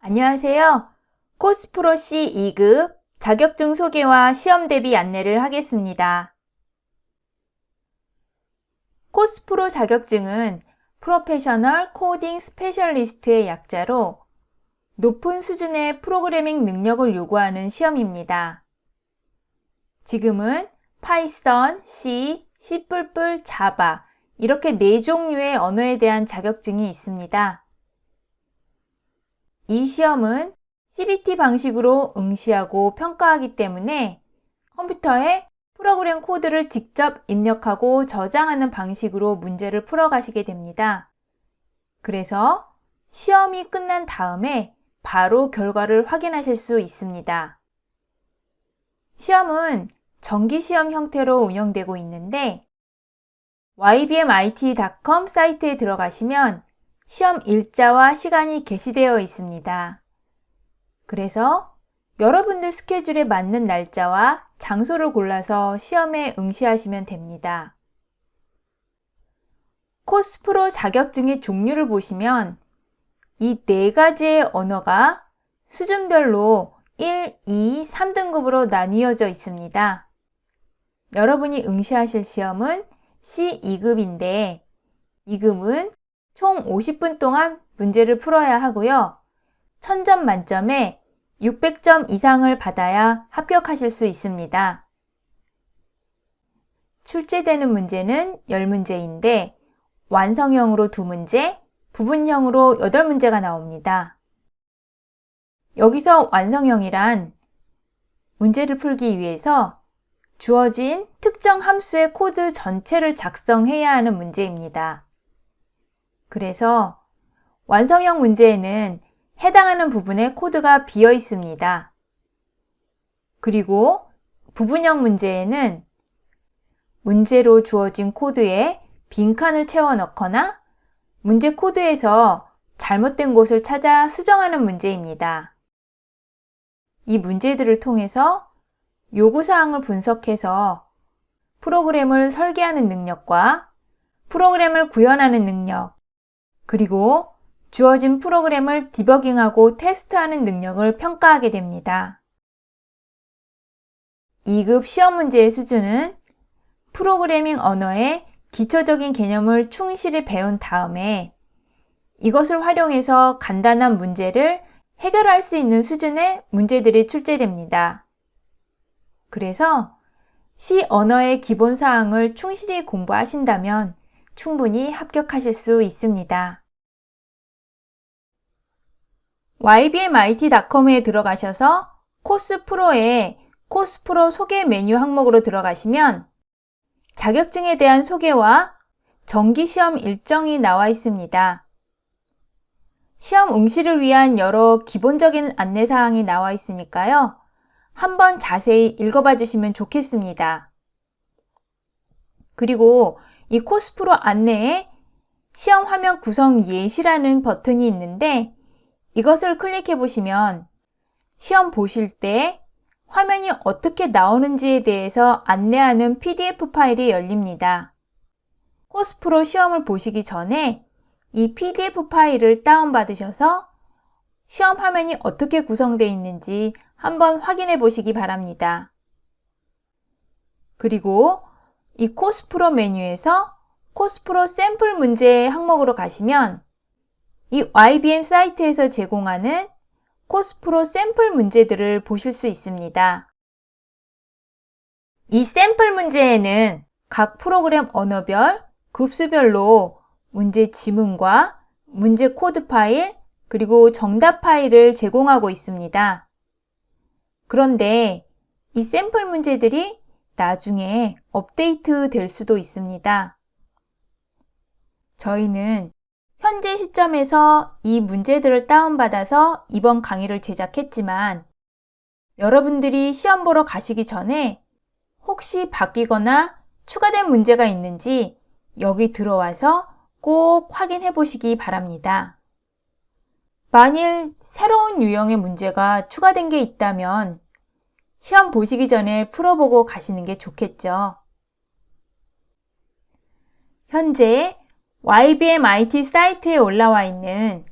안녕하세요. 코스프로 C 2급 자격증 소개와 시험 대비 안내를 하겠습니다. 코스프로 자격증은 프로페셔널 코딩 스페셜리스트의 약자로 높은 수준의 프로그래밍 능력을 요구하는 시험입니다. 지금은 파이썬, C, C++, 자바 이렇게 4종류의 언어에 대한 자격증이 있습니다. 이 시험은 CBT 방식으로 응시하고 평가하기 때문에 컴퓨터에 프로그램 코드를 직접 입력하고 저장하는 방식으로 문제를 풀어가시게 됩니다. 그래서 시험이 끝난 다음에 바로 결과를 확인하실 수 있습니다. 시험은 정기시험 형태로 운영되고 있는데 ybmit.com 사이트에 들어가시면 시험 일자와 시간이 게시되어 있습니다. 그래서 여러분들 스케줄에 맞는 날짜와 장소를 골라서 시험에 응시하시면 됩니다. 코스프로 자격증의 종류를 보시면 이 4가지의 언어가 수준별로 1, 2, 3등급으로 나뉘어져 있습니다. 여러분이 응시하실 시험은 C 2급인데 2급은 총 50분 동안 문제를 풀어야 하고요. 1000점 만점에 600점 이상을 받아야 합격하실 수 있습니다. 출제되는 문제는 10문제인데 완성형으로 2문제, 부분형으로 8문제가 나옵니다. 여기서 완성형이란 문제를 풀기 위해서 주어진 특정 함수의 코드 전체를 작성해야 하는 문제입니다. 그래서 완성형 문제에는 해당하는 부분에 코드가 비어 있습니다. 그리고 부분형 문제에는 문제로 주어진 코드에 빈칸을 채워 넣거나 문제 코드에서 잘못된 곳을 찾아 수정하는 문제입니다. 이 문제들을 통해서 요구사항을 분석해서 프로그램을 설계하는 능력과 프로그램을 구현하는 능력, 그리고 주어진 프로그램을 디버깅하고 테스트하는 능력을 평가하게 됩니다. 2급 시험 문제의 수준은 프로그래밍 언어의 기초적인 개념을 충실히 배운 다음에 이것을 활용해서 간단한 문제를 해결할 수 있는 수준의 문제들이 출제됩니다. 그래서 C 언어의 기본 사항을 충실히 공부하신다면 충분히 합격하실 수 있습니다. ybmit.com에 들어가셔서 코스프로의 코스프로 소개 메뉴 항목으로 들어가시면 자격증에 대한 소개와 정기시험 일정이 나와 있습니다. 시험 응시를 위한 여러 기본적인 안내사항이 나와 있으니까요. 한번 자세히 읽어봐 주시면 좋겠습니다. 그리고 이 코스프로 안내에 시험 화면 구성 예시라는 버튼이 있는데 이것을 클릭해 보시면 시험 보실 때 화면이 어떻게 나오는지에 대해서 안내하는 PDF 파일이 열립니다. 코스프로 시험을 보시기 전에 이 PDF 파일을 다운받으셔서 시험 화면이 어떻게 구성되어 있는지 한번 확인해 보시기 바랍니다. 그리고 이 코스프로 메뉴에서 코스프로 샘플 문제 항목으로 가시면 이 YBM 사이트에서 제공하는 코스프로 샘플 문제들을 보실 수 있습니다. 이 샘플 문제에는 각 프로그램 언어별, 급수별로 문제 지문과 문제 코드 파일, 그리고 정답 파일을 제공하고 있습니다. 그런데 이 샘플 문제들이 나중에 업데이트 될 수도 있습니다. 저희는 현재 시점에서 이 문제들을 다운받아서 이번 강의를 제작했지만 여러분들이 시험 보러 가시기 전에 혹시 바뀌거나 추가된 문제가 있는지 여기 들어와서 꼭 확인해 보시기 바랍니다. 만일 새로운 유형의 문제가 추가된 게 있다면 시험 보시기 전에 풀어보고 가시는 게 좋겠죠. 현재 YBMIT 사이트에 올라와 있는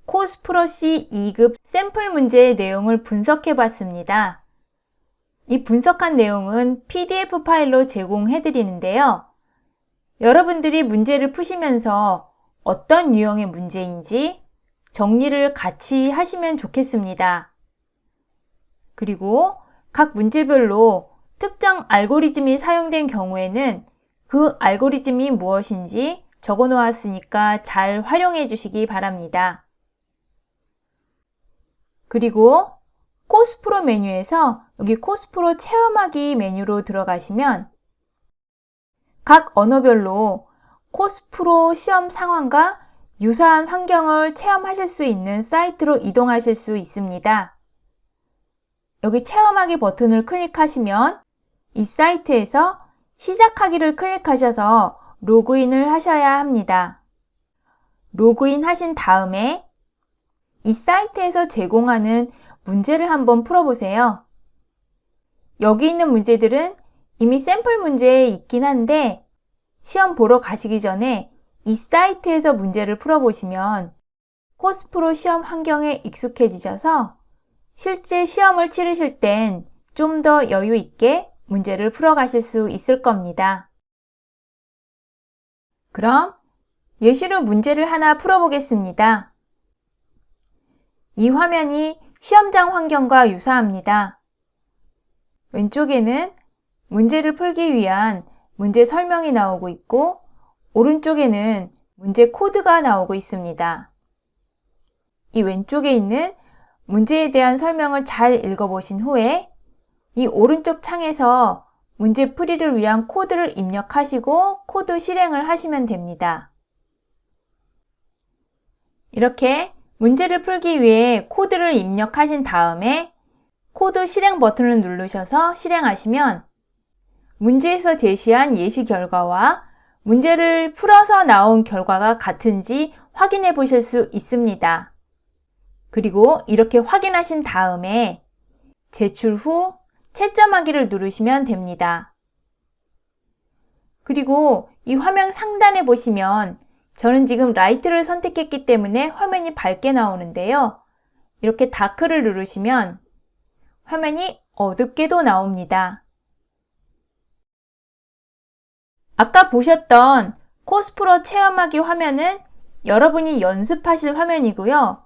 코스프로-C 2급 샘플 문제의 내용을 분석해 봤습니다. 이 분석한 내용은 PDF 파일로 제공해 드리는데요. 여러분들이 문제를 푸시면서 어떤 유형의 문제인지 정리를 같이 하시면 좋겠습니다. 그리고 각 문제별로 특정 알고리즘이 사용된 경우에는 그 알고리즘이 무엇인지 적어 놓았으니까 잘 활용해 주시기 바랍니다. 그리고 코스프로 메뉴에서 여기 코스프로 체험하기 메뉴로 들어가시면 각 언어별로 코스프로 시험 상황과 유사한 환경을 체험하실 수 있는 사이트로 이동하실 수 있습니다. 여기 체험하기 버튼을 클릭하시면 이 사이트에서 시작하기를 클릭하셔서 로그인을 하셔야 합니다. 로그인 하신 다음에 이 사이트에서 제공하는 문제를 한번 풀어보세요. 여기 있는 문제들은 이미 샘플 문제에 있긴 한데 시험 보러 가시기 전에 이 사이트에서 문제를 풀어보시면 코스프로 시험 환경에 익숙해지셔서 실제 시험을 치르실 땐 좀 더 여유 있게 문제를 풀어가실 수 있을 겁니다. 그럼 예시로 문제를 하나 풀어보겠습니다. 이 화면이 시험장 환경과 유사합니다. 왼쪽에는 문제를 풀기 위한 문제 설명이 나오고 있고 오른쪽에는 문제 코드가 나오고 있습니다. 이 왼쪽에 있는 문제에 대한 설명을 잘 읽어보신 후에 이 오른쪽 창에서 문제 풀이를 위한 코드를 입력하시고 코드 실행을 하시면 됩니다. 이렇게 문제를 풀기 위해 코드를 입력하신 다음에 코드 실행 버튼을 누르셔서 실행하시면 문제에서 제시한 예시 결과와 문제를 풀어서 나온 결과가 같은지 확인해 보실 수 있습니다. 그리고 이렇게 확인하신 다음에 제출 후 채점하기를 누르시면 됩니다. 그리고 이 화면 상단에 보시면 저는 지금 라이트를 선택했기 때문에 화면이 밝게 나오는데요. 이렇게 다크를 누르시면 화면이 어둡게도 나옵니다. 아까 보셨던 코스프로 체험하기 화면은 여러분이 연습하실 화면이고요.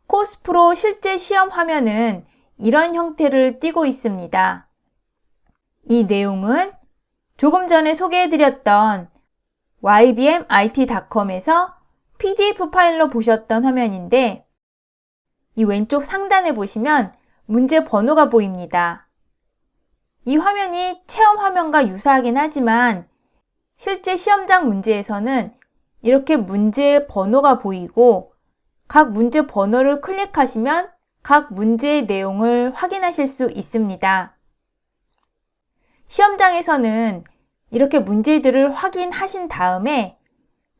코스프로 실제 시험 화면은 이런 형태를 띠고 있습니다. 이 내용은 조금 전에 소개해드렸던 ybmit.com에서 PDF 파일로 보셨던 화면인데 이 왼쪽 상단에 보시면 문제 번호가 보입니다. 이 화면이 체험 화면과 유사하긴 하지만 실제 시험장 문제에서는 이렇게 문제 번호가 보이고 각 문제 번호를 클릭하시면 각 문제의 내용을 확인하실 수 있습니다. 시험장에서는 이렇게 문제들을 확인하신 다음에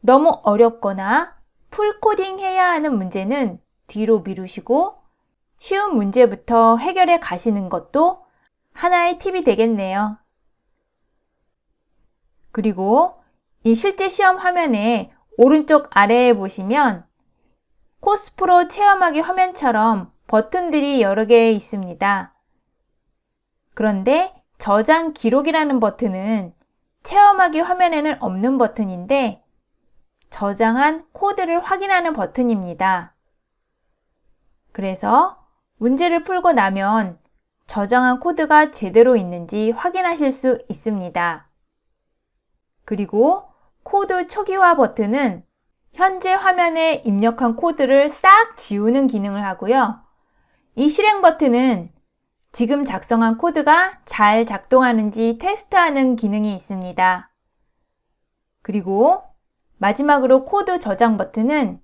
너무 어렵거나 풀코딩 해야 하는 문제는 뒤로 미루시고 쉬운 문제부터 해결해 가시는 것도 하나의 팁이 되겠네요. 그리고 이 실제 시험 화면에 오른쪽 아래에 보시면 코스프로 체험하기 화면처럼 버튼들이 여러 개 있습니다. 그런데 저장 기록이라는 버튼은 체험하기 화면에는 없는 버튼인데 저장한 코드를 확인하는 버튼입니다. 그래서 문제를 풀고 나면 저장한 코드가 제대로 있는지 확인하실 수 있습니다. 그리고 코드 초기화 버튼은 현재 화면에 입력한 코드를 싹 지우는 기능을 하고요. 이 실행 버튼은 지금 작성한 코드가 잘 작동하는지 테스트하는 기능이 있습니다. 그리고 마지막으로 코드 저장 버튼은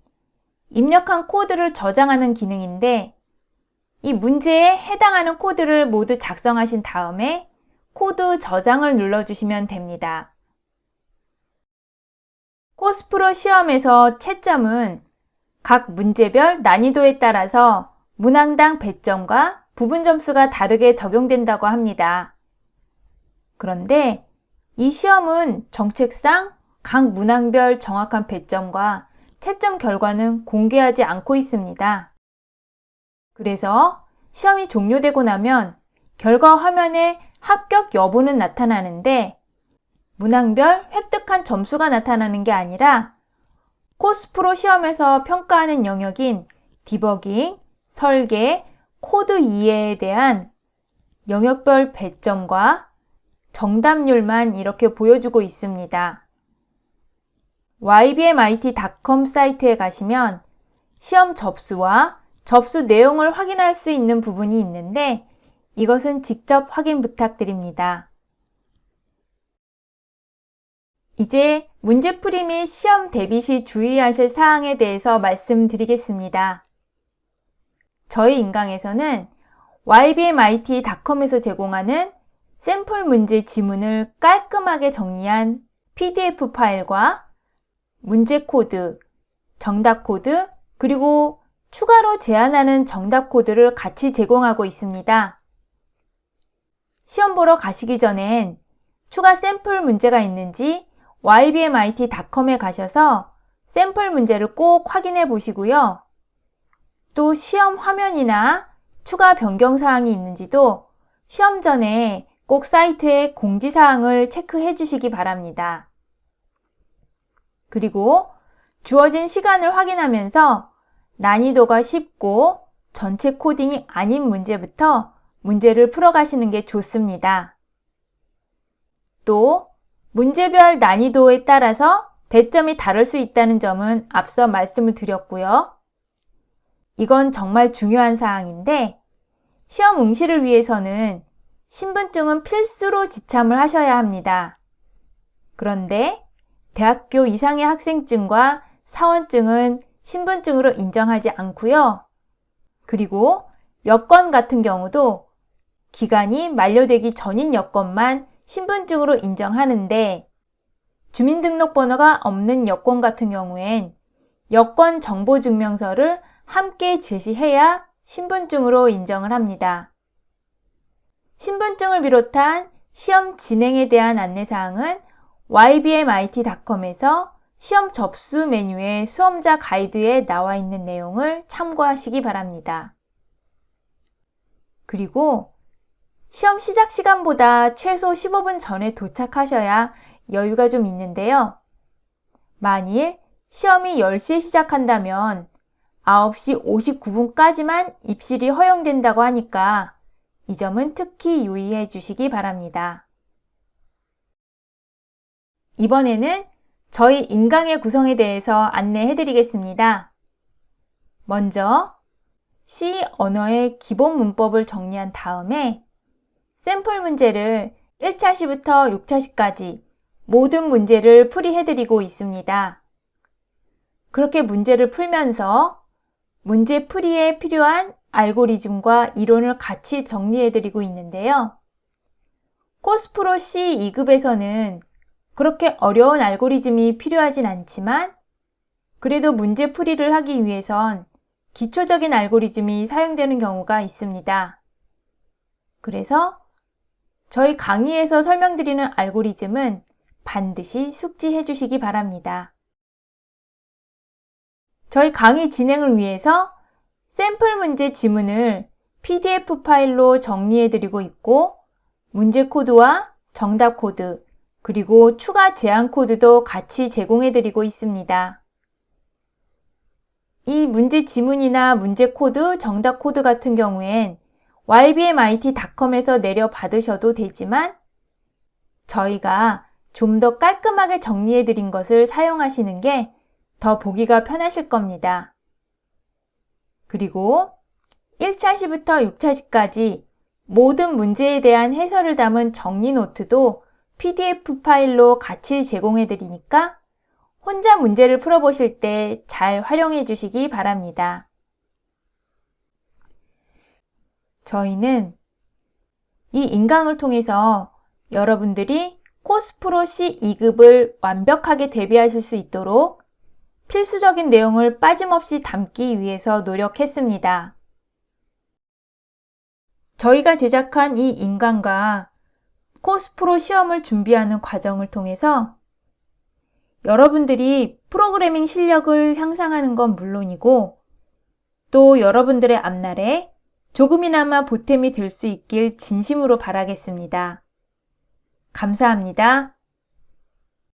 입력한 코드를 저장하는 기능인데 이 문제에 해당하는 코드를 모두 작성하신 다음에 코드 저장을 눌러주시면 됩니다. 코스프로 시험에서 채점은 각 문제별 난이도에 따라서 문항당 배점과 부분 점수가 다르게 적용된다고 합니다. 그런데 이 시험은 정책상 각 문항별 정확한 배점과 채점 결과는 공개하지 않고 있습니다. 그래서 시험이 종료되고 나면 결과 화면에 합격 여부는 나타나는데 문항별 획득한 점수가 나타나는 게 아니라 코스프로 시험에서 평가하는 영역인 디버깅, 설계, 코드 이해에 대한 영역별 배점과 정답률만 이렇게 보여주고 있습니다. ybmit.com 사이트에 가시면 시험 접수와 접수 내용을 확인할 수 있는 부분이 있는데 이것은 직접 확인 부탁드립니다. 이제 문제풀이 및 시험 대비 시 주의하실 사항에 대해서 말씀드리겠습니다. 저희 인강에서는 ybmit.com에서 제공하는 샘플 문제 지문을 깔끔하게 정리한 PDF 파일과 문제 코드, 정답 코드, 그리고 추가로 제안하는 정답 코드를 같이 제공하고 있습니다. 시험 보러 가시기 전엔 추가 샘플 문제가 있는지 ybmit.com에 가셔서 샘플 문제를 꼭 확인해 보시고요. 또 시험 화면이나 추가 변경 사항이 있는지도 시험 전에 꼭 사이트에 공지사항을 체크해 주시기 바랍니다. 그리고 주어진 시간을 확인하면서 난이도가 쉽고 전체 코딩이 아닌 문제부터 문제를 풀어가시는 게 좋습니다. 또 문제별 난이도에 따라서 배점이 다를 수 있다는 점은 앞서 말씀을 드렸고요. 이건 정말 중요한 사항인데 시험 응시를 위해서는 신분증은 필수로 지참을 하셔야 합니다. 그런데 대학교 이상의 학생증과 사원증은 신분증으로 인정하지 않고요. 그리고 여권 같은 경우도 기간이 만료되기 전인 여권만 신분증으로 인정하는데 주민등록번호가 없는 여권 같은 경우엔 여권 정보증명서를 함께 제시해야 신분증으로 인정을 합니다. 신분증을 비롯한 시험 진행에 대한 안내사항은 ybmit.com에서 시험 접수 메뉴의 수험자 가이드에 나와 있는 내용을 참고하시기 바랍니다. 그리고 시험 시작 시간보다 최소 15분 전에 도착하셔야 여유가 좀 있는데요. 만일 시험이 10시에 시작한다면 9시 59분까지만 입실이 허용된다고 하니까 이 점은 특히 유의해 주시기 바랍니다. 이번에는 저희 인강의 구성에 대해서 안내해 드리겠습니다. 먼저 C 언어의 기본 문법을 정리한 다음에 샘플 문제를 1차 시부터 6차 시까지 모든 문제를 풀이해 드리고 있습니다. 그렇게 문제를 풀면서 문제 풀이에 필요한 알고리즘과 이론을 같이 정리해 드리고 있는데요. 코스프로 C 2급에서는 그렇게 어려운 알고리즘이 필요하진 않지만 그래도 문제 풀이를 하기 위해선 기초적인 알고리즘이 사용되는 경우가 있습니다. 그래서 저희 강의에서 설명드리는 알고리즘은 반드시 숙지해 주시기 바랍니다. 저희 강의 진행을 위해서 샘플 문제 지문을 PDF 파일로 정리해 드리고 있고 문제 코드와 정답 코드 그리고 추가 제안 코드도 같이 제공해 드리고 있습니다. 이 문제 지문이나 문제 코드, 정답 코드 같은 경우엔 ybmit.com에서 내려 받으셔도 되지만 저희가 좀 더 깔끔하게 정리해 드린 것을 사용하시는 게 더 보기가 편하실 겁니다. 그리고 1차 시부터 6차 시까지 모든 문제에 대한 해설을 담은 정리 노트도 PDF 파일로 같이 제공해 드리니까 혼자 문제를 풀어보실 때 잘 활용해 주시기 바랍니다. 저희는 이 인강을 통해서 여러분들이 코스프로 C 2급을 완벽하게 대비하실 수 있도록 필수적인 내용을 빠짐없이 담기 위해서 노력했습니다. 저희가 제작한 이 인강과 코스프로 시험을 준비하는 과정을 통해서 여러분들이 프로그래밍 실력을 향상하는 건 물론이고 또 여러분들의 앞날에 조금이나마 보탬이 될 수 있길 진심으로 바라겠습니다. 감사합니다.